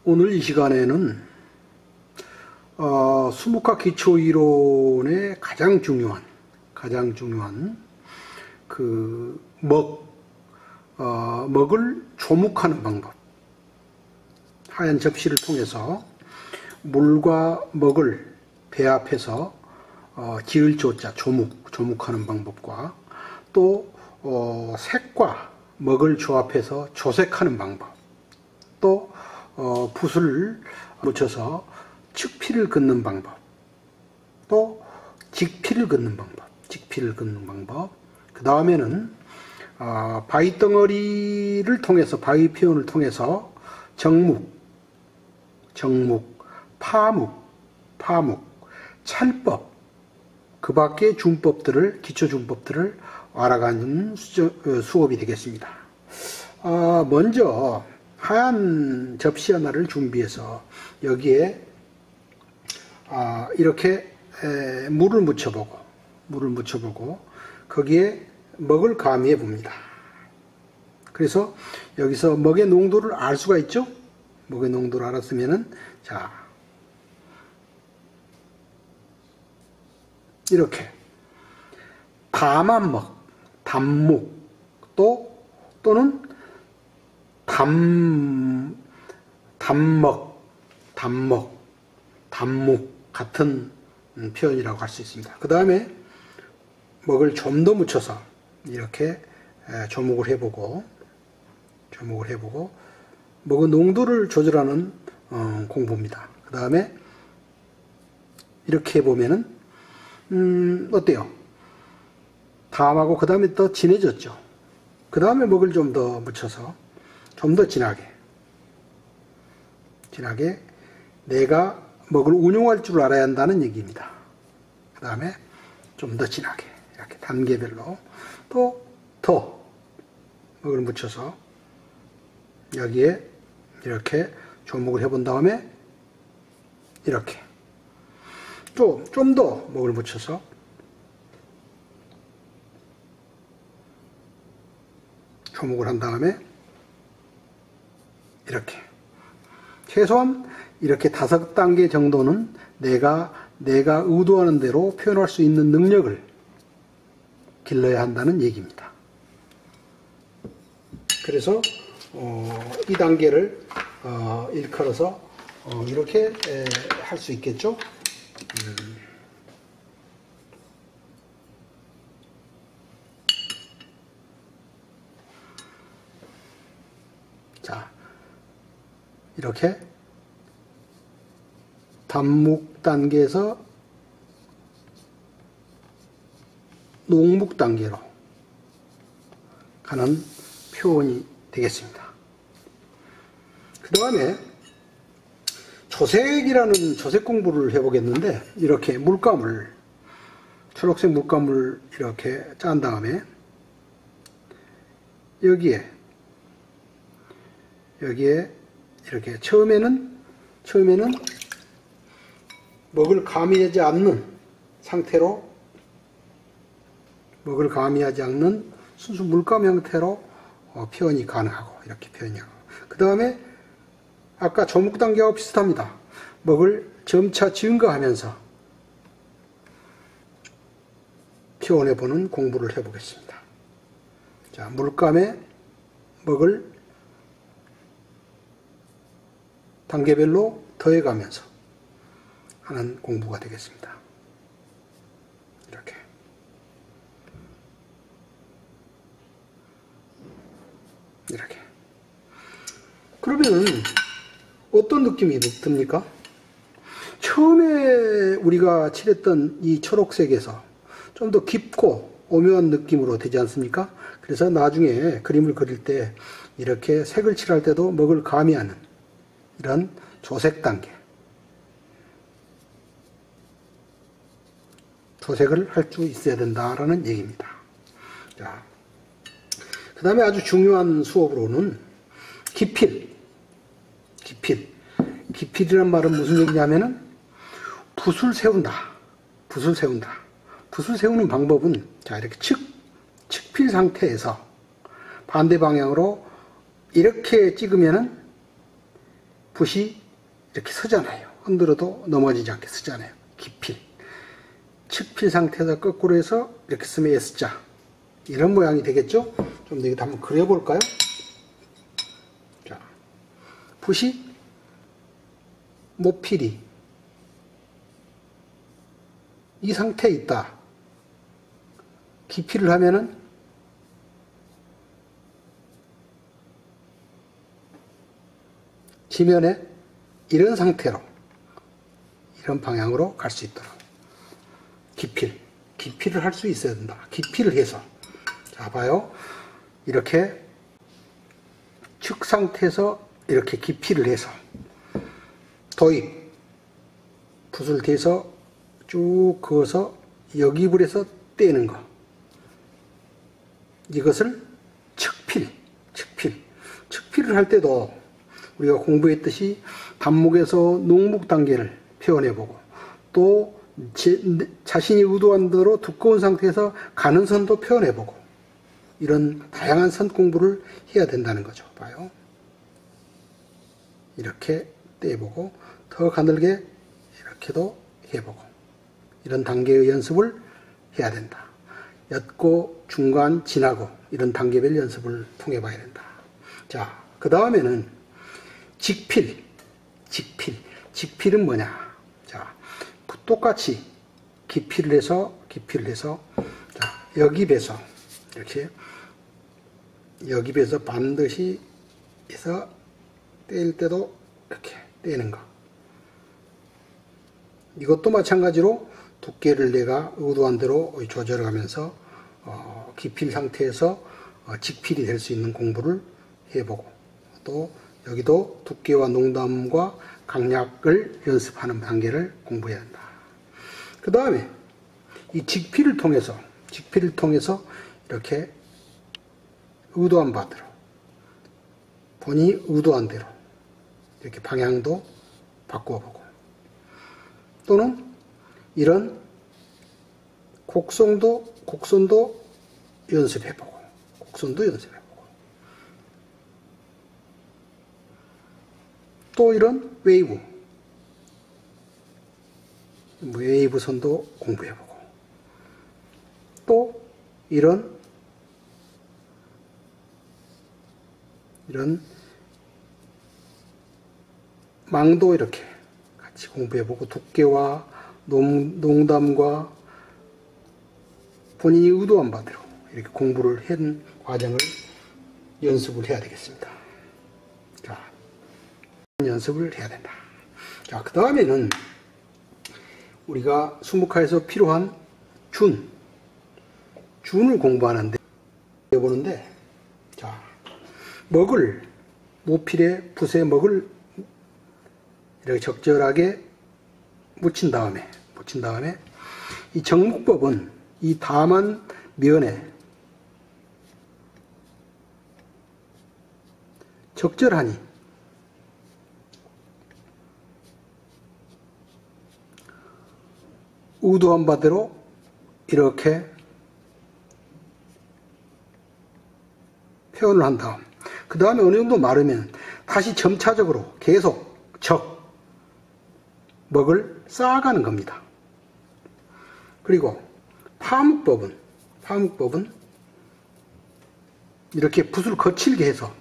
오늘 이 시간에는 수묵학 기초 이론의 가장 중요한 그 먹을 조묵하는 방법, 하얀 접시를 통해서 물과 먹을 배합해서 지을 조자 조묵하는 방법과 또 색과 먹을 조합해서 조색하는 방법, 또 붓을 묻혀서 측피를 긋는 방법, 또 직피를 긋는 방법, 그 다음에는 바위 덩어리를 통해서, 바위 표현을 통해서 정묵, 파묵, 찰법, 그 밖의 기초 준법들을 알아가는 수업이 되겠습니다. 먼저 하얀 접시 하나를 준비해서 여기에 이렇게 물을 묻혀보고 거기에 먹을 가미해 봅니다. 그래서 여기서 먹의 농도를 알 수가 있죠. 먹의 농도를 알았으면은, 자, 이렇게 담한 먹, 담묵, 또는 담묵 같은 표현이라고 할 수 있습니다. 그 다음에 먹을 좀 더 묻혀서 이렇게 조목을 해보고 먹의 농도를 조절하는 공부입니다. 그 다음에 이렇게 해보면은 어때요? 담하고 그 다음에 더 진해졌죠. 그 다음에 먹을 좀 더 묻혀서 좀 더 진하게 내가 먹을 운용할 줄 알아야 한다는 얘기입니다. 그 다음에 좀 더 진하게 이렇게 단계별로 또 더 먹을 묻혀서 여기에 이렇게 조목을 해본 다음에 이렇게 좀 더 먹을 묻혀서 조목을 한 다음에 이렇게 최소한 이렇게 5단계 정도는 내가 의도하는 대로 표현할 수 있는 능력을 길러야 한다는 얘기입니다. 그래서 이 단계를 일컬어서 이렇게 할 수 있겠죠. 자, 이렇게 담묵 단계에서 농묵 단계로 가는 표현이 되겠습니다. 그 다음에 조색이라는 조색 공부를 해보겠는데, 이렇게 초록색 물감을 이렇게 짠 다음에 여기에 이렇게 처음에는 먹을 가미하지 않는 상태로, 먹을 가미하지 않는 순수 물감 형태로 표현이 가능하고, 이렇게 표현하고, 그 다음에 아까 조묵 단계와 비슷합니다. 먹을 점차 증가하면서 표현해보는 공부를 해보겠습니다. 자, 물감에 먹을 단계별로 더해가면서 하는 공부가 되겠습니다. 이렇게. 그러면 어떤 느낌이 듭니까? 처음에 우리가 칠했던 이 초록색에서 좀 더 깊고 오묘한 느낌으로 되지 않습니까? 그래서 나중에 그림을 그릴 때 이렇게 색을 칠할 때도 먹을 가미하는 이런 조색 단계, 조색을 할 수 있어야 된다라는 얘기입니다. 자, 그 다음에 아주 중요한 수업으로는 기필이란 말은 무슨 얘기냐면은 붓을 세운다. 붓을 세우는 방법은, 자, 이렇게 측필 상태에서 반대 방향으로 이렇게 찍으면은 붓이 이렇게 서잖아요. 흔들어도 넘어지지 않게 서잖아요. 기필. 측필 상태에서 거꾸로 해서 이렇게 쓰면 S자. 이런 모양이 되겠죠? 좀 더 이거 한번 그려볼까요? 자, 붓이 모필이 이 상태에 있다. 기필을 하면은 지면에 이런 상태로 이런 방향으로 갈 수 있도록 기필을 할 수 있어야 된다. 기필을 해서 자 봐요. 이렇게 측 상태에서 이렇게 기필을 해서 도입 붓을 대서 쭉 그어서 역입을 해서 떼는 거. 이것을 측필을 할 때도 우리가 공부했듯이 단목에서 농목 단계를 표현해보고 또 자신이 의도한 대로 두꺼운 상태에서 가는 선도 표현해보고 이런 다양한 선 공부를 해야 된다는 거죠. 봐요. 이렇게 떼보고 더 가늘게 이렇게도 해보고 이런 단계의 연습을 해야 된다. 옅고 중간 진하고 이런 단계별 연습을 통해 봐야 된다. 자, 그 다음에는 직필은 뭐냐? 자, 똑같이 기필을 해서 자, 역입에서 이렇게 역입에서 반드시 해서 뗄 때도 이렇게 떼는 거. 이것도 마찬가지로 두께를 내가 의도한 대로 조절해 가면서 기필 상태에서 직필이 될 수 있는 공부를 해보고 또 여기도 두께와 농담과 강약을 연습하는 단계를 공부해야 한다. 그 다음에 이 직필을 통해서 이렇게 의도한 바대로 본인이 의도한 대로 이렇게 방향도 바꿔보고 또는 이런 곡선도 연습해보고 또 이런 웨이브 선도 공부해보고 또 이런 망도 이렇게 같이 공부해보고 두께와 농담과 본인이 의도한 바대로 이렇게 공부를 한 과정을 연습을 해야 되겠습니다. 자, 연습을 해야 된다. 자, 그 다음에는 우리가 수묵화에서 필요한 준을 공부하는데 해보는데 자, 모필에 붓에 먹을 이렇게 적절하게 묻힌 다음에 이 정묵법은 이 담한 면에 적절하니 의도한 바대로 이렇게 표현을 한 다음 그 다음에 어느 정도 마르면 다시 점차적으로 계속 먹을 쌓아가는 겁니다. 그리고 파묵법은 이렇게 붓을 거칠게 해서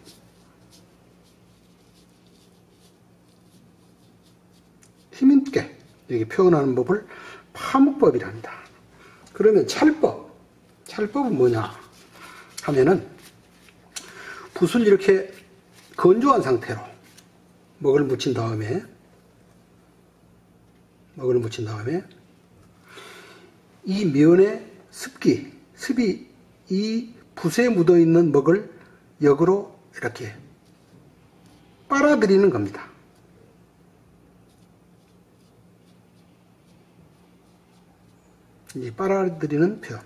힘있게 이렇게 표현하는 법을 파묵법이랍니다. 그러면 찰법은 뭐냐 하면은 붓을 이렇게 건조한 상태로 먹을 묻힌 다음에 이 면의 습이 이 붓에 묻어있는 먹을 역으로 이렇게 빨아들이는 겁니다. 이 빨아들이는 표현.